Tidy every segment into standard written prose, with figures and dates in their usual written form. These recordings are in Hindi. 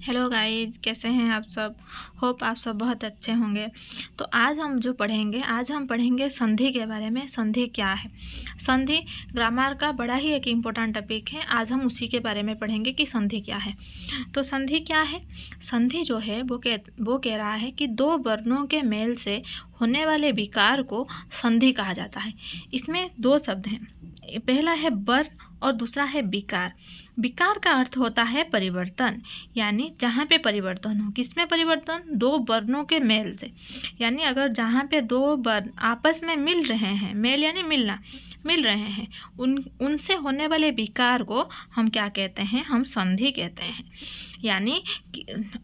हेलो गाइस, कैसे हैं आप सब। होप आप सब बहुत अच्छे होंगे। तो आज हम पढ़ेंगे संधि के बारे में। संधि क्या है? संधि ग्रामर का बड़ा ही एक इम्पोर्टेंट टॉपिक है। आज हम उसी के बारे में पढ़ेंगे कि संधि क्या है। तो संधि क्या है? संधि जो है वो कह रहा है कि दो वर्णों के मेल से होने वाले विकार को संधि कहा जाता है। इसमें दो शब्द हैं, पहला है वर्ण और दूसरा है विकार। विकार का अर्थ होता है परिवर्तन, यानी जहाँ पे परिवर्तन हो। किसमें परिवर्तन? दो वर्णों के मेल से। यानी अगर जहाँ पे दो वर्ण आपस में मिल रहे हैं, मेल यानी मिलना, मिल रहे हैं, उनसे होने वाले विकार को हम क्या कहते हैं? हम संधि कहते हैं। यानी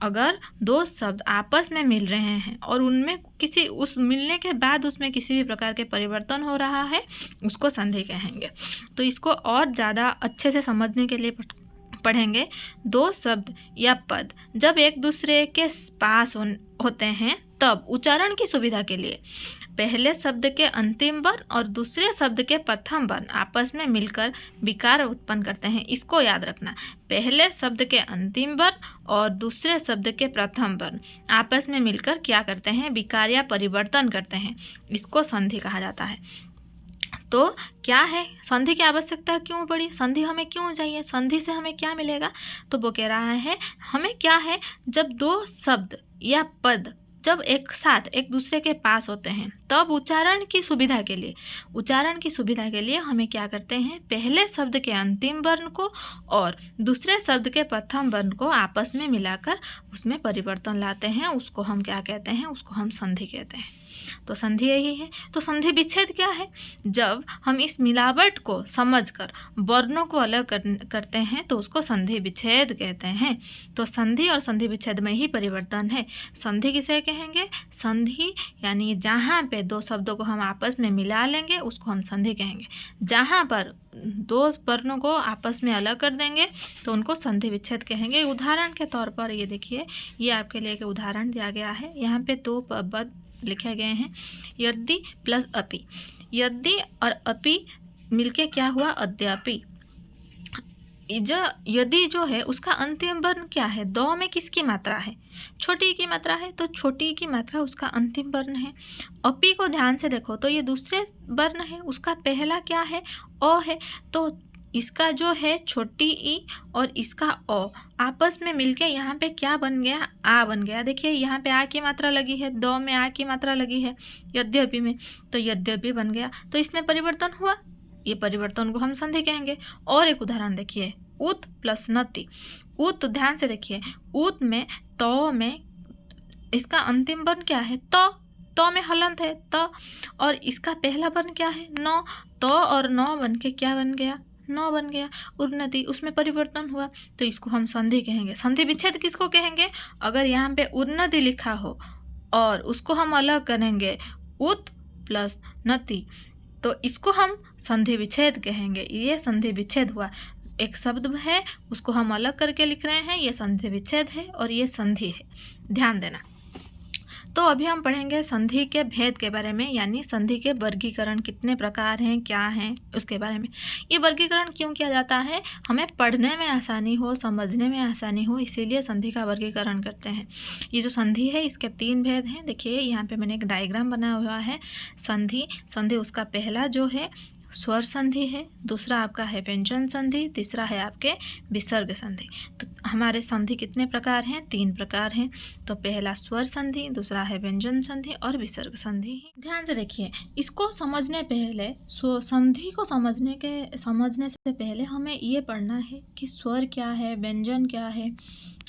अगर दो शब्द आपस में मिल रहे हैं और उनमें उस मिलने के बाद उसमें किसी भी प्रकार के परिवर्तन हो रहा है, उसको संधि कहेंगे। तो इसको और ज़्यादा अच्छे से समझने के लिए पढ़ेंगे। दो शब्द या पद जब एक दूसरे के पास होते हैं तब उच्चारण की सुविधा के लिए पहले शब्द के अंतिम वर्ण और दूसरे शब्द के प्रथम वर्ण आपस में मिलकर विकार उत्पन्न करते हैं। इसको याद रखना, पहले शब्द के अंतिम वर्ण और दूसरे शब्द के प्रथम वर्ण आपस में मिलकर क्या करते हैं? विकार या परिवर्तन करते हैं। इसको संधि कहा जाता है। तो क्या है संधि की आवश्यकता क्यों पड़ी? संधि हमें क्यों चाहिए? संधि से हमें क्या मिलेगा? तो वो कह रहा है हमें क्या है, जब दो शब्द या पद जब एक साथ एक दूसरे के पास होते हैं तब उच्चारण की सुविधा के लिए हमें क्या करते हैं? पहले शब्द के अंतिम वर्ण को और दूसरे शब्द के प्रथम वर्ण को आपस में मिलाकर उसमें परिवर्तन लाते हैं। उसको हम क्या कहते हैं? उसको हम संधि कहते हैं। तो संधि यही है। तो संधि विच्छेद क्या है? जब हम इस मिलावट को समझकर वर्णों को अलग करते हैं तो उसको संधि विच्छेद कहते हैं। तो संधि और संधि विच्छेद में ही परिवर्तन है। संधि किसे कहेंगे? संधि यानी जहाँ पे दो शब्दों को हम आपस में मिला लेंगे उसको हम संधि कहेंगे। जहाँ पर दो वर्णों को आपस में अलग कर देंगे तो उनको संधि विच्छेद कहेंगे। उदाहरण के तौर पर ये देखिए, ये आपके लिए एक उदाहरण दिया गया है। यहाँ पे दो पद लिखे गए हैं, यदि प्लस अपि। यदि और अपि मिलके क्या हुआ? अद्यापि। यदि जो है उसका अंतिम वर्ण क्या है? दो में किसकी मात्रा है? छोटी की मात्रा है, तो छोटी की मात्रा उसका अंतिम वर्ण है। अपि को ध्यान से देखो तो ये दूसरे वर्ण है, उसका पहला क्या है? अ है। तो इसका जो है छोटी ई और इसका अ आपस में मिलके यहाँ पे क्या बन गया? आ बन गया। देखिए यहाँ पे आ की मात्रा लगी है, दो में आ की मात्रा लगी है यद्यपि में, तो यद्यपि बन गया। तो इसमें परिवर्तन हुआ, ये परिवर्तन को हम संधि कहेंगे। और एक उदाहरण देखिए, उत प्लस नति। उत ध्यान से देखिए, उत में तो में इसका अंतिम वर्ण क्या है? तो में हलंत है तो, और इसका पहला वर्ण क्या है? नौ। तो और नौ बन के क्या बन गया? नौ बन गया। उन्नति, उसमें परिवर्तन हुआ, तो इसको हम संधि कहेंगे। संधि विच्छेद किसको कहेंगे? अगर यहाँ पे उन्नति लिखा हो और उसको हम अलग करेंगे उत प्लस नति, तो इसको हम संधि विच्छेद कहेंगे। ये संधि विच्छेद हुआ। एक शब्द है उसको हम अलग करके लिख रहे हैं, ये संधि विच्छेद है और ये संधि है, ध्यान देना। तो अभी हम पढ़ेंगे संधि के भेद के बारे में, यानी संधि के वर्गीकरण कितने प्रकार हैं, क्या हैं, उसके बारे में। ये वर्गीकरण क्यों किया जाता है? हमें पढ़ने में आसानी हो, समझने में आसानी हो, इसीलिए संधि का वर्गीकरण करते हैं। ये जो संधि है इसके तीन भेद हैं। देखिए यहाँ पे मैंने एक डायग्राम बनाया हुआ है। संधि उसका पहला जो है स्वर संधि है, दूसरा आपका है व्यंजन संधि, तीसरा है आपके विसर्ग संधि। तो हमारे संधि कितने प्रकार हैं? तीन प्रकार हैं। तो पहला स्वर संधि, दूसरा है व्यंजन संधि और विसर्ग संधि। ध्यान से देखिए, इसको समझने पहले संधि को समझने से पहले हमें ये पढ़ना है कि स्वर क्या है, व्यंजन क्या है,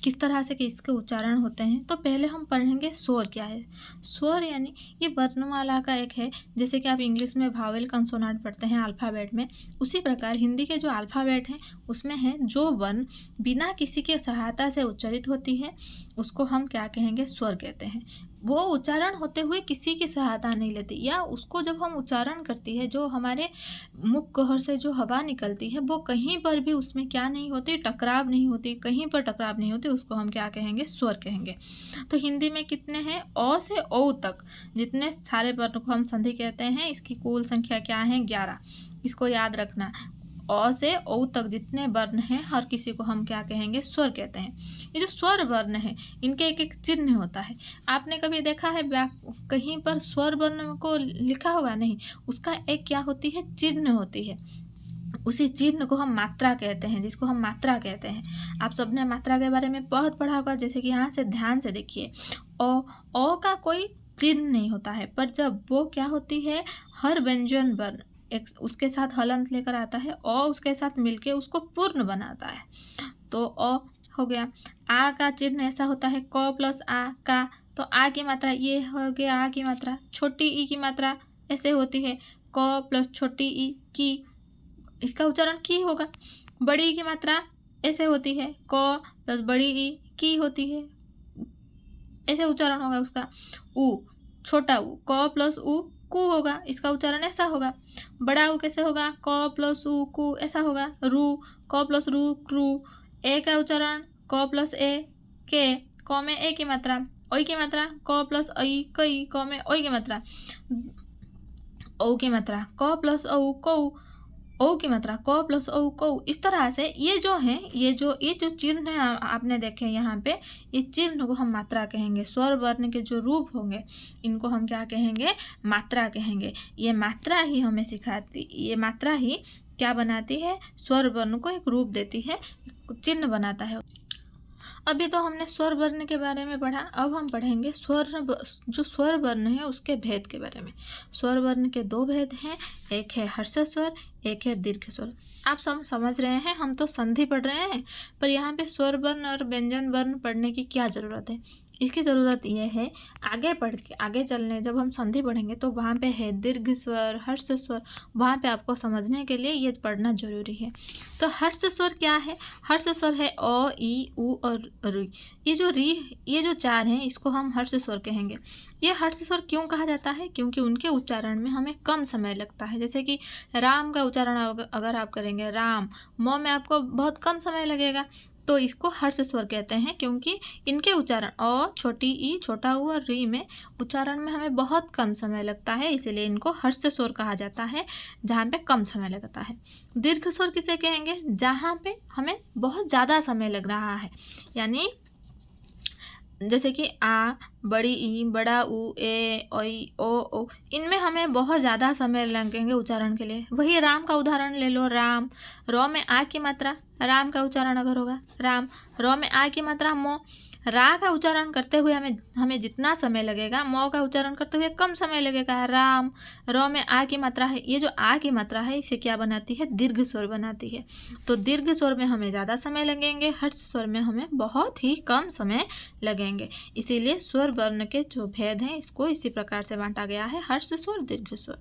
किस तरह से कि इसके उच्चारण होते हैं। तो पहले हम पढ़ेंगे स्वर क्या है। स्वर यानी ये वर्णमाला का एक है, जैसे कि आप इंग्लिश में वावेल कंसोनेंट पढ़ते हैं अल्फ़ाबेट में, उसी प्रकार हिंदी के जो अल्फ़ाबेट हैं उसमें है जो वर्ण बिना किसी के सहायता से उच्चारित होती है उसको हम क्या कहेंगे? स्वर कहते हैं। वो उच्चारण होते हुए किसी की सहायता नहीं लेती, या उसको जब हम उच्चारण करती है, जो हमारे मुख गहर से जो हवा निकलती है वो कहीं पर भी उसमें क्या नहीं होती? टकराव नहीं होती, कहीं पर टकराव नहीं होती, उसको हम क्या कहेंगे? स्वर कहेंगे। तो हिंदी में कितने हैं? अ से औ तक जितने सारे वर्ण को हम संधि कहते हैं, इसकी कुल संख्या क्या है? 11। इसको याद रखना, अ से औ तक जितने वर्ण हैं हर किसी को हम क्या कहेंगे? स्वर कहते हैं। ये जो स्वर वर्ण है इनके एक एक चिन्ह होता है। आपने कभी देखा है कहीं पर स्वर वर्ण को लिखा होगा? नहीं, उसका एक क्या होती है, चिन्ह होती है। उसी चिन्ह को हम मात्रा कहते हैं, जिसको हम मात्रा कहते हैं। आप सबने मात्रा के बारे में बहुत पढ़ा होगा। जैसे कि यहाँ से ध्यान से देखिए, ओ का कोई चिन्ह नहीं होता है, पर जब वो क्या होती है, हर व्यंजन वर्ण एक उसके साथ हलंत लेकर आता है, उसके साथ मिलके उसको पूर्ण बनाता है। तो हो गया। आ का चिन्ह ऐसा होता है, क प्लस आ का, तो आ की मात्रा ये हो गया, आ की मात्रा। छोटी ई की मात्रा ऐसे होती है, क प्लस छोटी ई की, इसका उच्चारण की होगा। बड़ी ई की मात्रा ऐसे होती है, क प्लस बड़ी ई की होती है, ऐसे उच्चारण होगा उसका। उ, छोटा उ, क प्लस उ कु होगा, इसका उच्चारण ऐसा होगा। बड़ा उ कैसे होगा, क प्लस उ कु ऐसा होगा। रू, क प्लस रू क्रू। ए का उच्चारण क प्लस ए के, क में ए की मात्रा। ओई की मात्रा क प्लस ऐ कई, क में ओई की मात्रा। औ की मात्रा क प्लस औ कौ, ओ की मात्रा क प्लस औ कौ। इस तरह से ये जो है, ये जो चिन्ह है आपने देखे यहाँ पे, ये चिन्ह को हम मात्रा कहेंगे। स्वर वर्ण के जो रूप होंगे इनको हम क्या कहेंगे, मात्रा कहेंगे। ये मात्रा ही हमें सिखाती, ये मात्रा ही क्या बनाती है, स्वर वर्ण को एक रूप देती है, चिन्ह बनाता है। अभी तो हमने स्वर वर्ण के बारे में पढ़ा, अब हम पढ़ेंगे जो स्वर वर्ण है उसके भेद के बारे में। स्वर वर्ण के दो भेद हैं, एक है हर्ष स्वर, एक है दीर्घ स्वर। आप सब समझ रहे हैं, हम तो संधि पढ़ रहे हैं, पर यहाँ पे स्वर वर्ण और व्यंजन वर्ण पढ़ने की क्या ज़रूरत है? इसकी ज़रूरत ये है, आगे चलने जब हम संधि पढ़ेंगे तो वहाँ पे है दीर्घ स्वर, हर्ष स्वर, वहाँ पे आपको समझने के लिए ये पढ़ना जरूरी है। तो हर्ष स्वर क्या है? हर्ष स्वर है अ, ई, उ और री। ये जो चार हैं इसको हम हर्ष स्वर कहेंगे। ये हर्ष स्वर क्यों कहा जाता है? क्योंकि उनके उच्चारण में हमें कम समय लगता है। जैसे कि राम का उच्चारण अगर आप करेंगे राम, म में आपको बहुत कम समय लगेगा, तो इसको हर्ष स्वर कहते हैं, क्योंकि इनके उच्चारण अ, छोटी ई, छोटा उ और री में उच्चारण में हमें बहुत कम समय लगता है, इसीलिए इनको हर्ष स्वर कहा जाता है, जहाँ पे कम समय लगता है। दीर्घ स्वर किसे कहेंगे? जहाँ पे हमें बहुत ज़्यादा समय लग रहा है, यानी जैसे कि आ, बड़ी ई, बड़ा उ, ए, ओई, ओ, इनमें हमें बहुत ज़्यादा समय लगेंगे उच्चारण के लिए। वही राम का उदाहरण ले लो, राम, र में आ की मात्रा, राम का उच्चारण अगर होगा राम, र में आ की मात्रा मो, रा का उच्चारण करते हुए हमें जितना समय लगेगा, मो का उच्चारण करते हुए कम समय लगेगा। राम, र में आ की मात्रा है, ये जो आ की मात्रा है इसे क्या बनाती है? दीर्घ स्वर बनाती है। तो दीर्घ स्वर में हमें ज़्यादा समय लगेंगे, हर्ष स्वर में हमें बहुत ही कम समय लगेंगे। इसीलिए स्वर वर्ण के जो भेद हैं इसको इसी प्रकार से बांटा गया है, हर्ष स्वर, दीर्घ स्वर।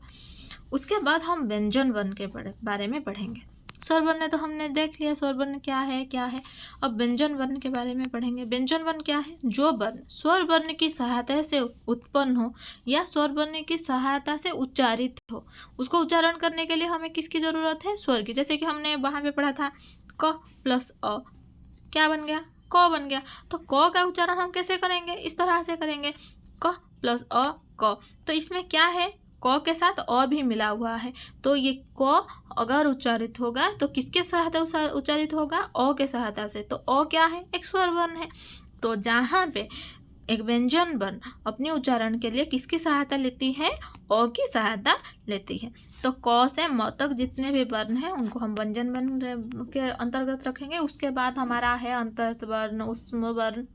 उसके बाद हम व्यंजन वर्ण के बारे में पढ़ेंगे। स्वर वर्ण तो हमने देख लिया स्वर वर्ण क्या है। अब व्यंजन वर्ण के बारे में पढ़ेंगे। व्यंजन वर्ण क्या है? जो वर्ण स्वर वर्ण की सहायता से उत्पन्न हो या स्वर वर्ण की सहायता से उच्चारित हो, उसको उच्चारण करने के लिए हमें किसकी जरूरत है? स्वर की। जैसे कि हमने वहाँ पे पढ़ा था क प्लस अ, क्या बन गया? क बन गया। तो क का उच्चारण हम कैसे करेंगे? इस तरह से करेंगे, क प्लस अ क। तो इसमें क्या है? क के साथ अ भी मिला हुआ है, तो ये क अगर उच्चारित होगा तो किसके सहायता उच्चारित होगा? अ के सहायता से। तो अ क्या है? एक स्वर वर्ण है। तो जहाँ पे एक व्यंजन वर्ण अपने उच्चारण के लिए किसकी सहायता लेती है? अ की सहायता लेती है। तो क से म तक जितने भी वर्ण हैं उनको हम व्यंजन वर्ण के अंतर्गत रखेंगे। उसके बाद हमारा है अंतस्थ वर्ण, उष्म वर्ण,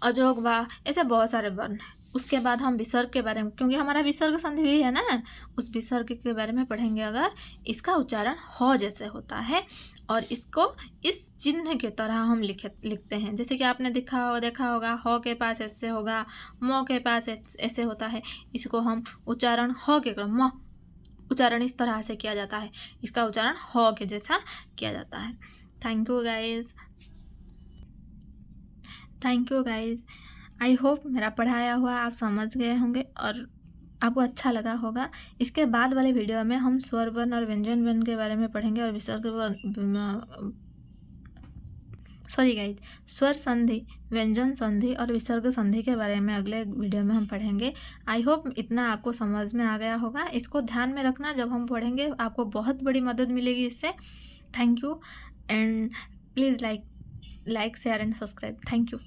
अजोग वा, ऐसे बहुत सारे वर्ण हैं। उसके बाद हम विसर्ग के बारे में, क्योंकि हमारा विसर्ग संधि भी है ना, उस विसर्ग के बारे में पढ़ेंगे। अगर इसका उच्चारण ह जैसे होता है और इसको इस चिन्ह के तरह हम लिखते हैं। जैसे कि आपने देखा होगा ह के पास ऐसे होगा, म के पास ऐसे होता है। इसको हम उच्चारण ह के क्रम म उच्चारण इस तरह से किया जाता है, इसका उच्चारण ह के जैसा किया जाता है। Thank you guys. I hope मेरा पढ़ाया हुआ आप समझ गए होंगे और आपको अच्छा लगा होगा। इसके बाद वाले वीडियो में हम स्वर वर्ण और व्यंजन वर्ण के बारे में पढ़ेंगे और स्वर संधि, व्यंजन संधि और विसर्ग संधि के बारे में अगले वीडियो में हम पढ़ेंगे। आई होप इतना आपको समझ में आ गया होगा। इसको ध्यान में रखना, जब हम पढ़ेंगे आपको बहुत बड़ी मदद मिलेगी इससे। Thank you and please like like share and subscribe. Thank you.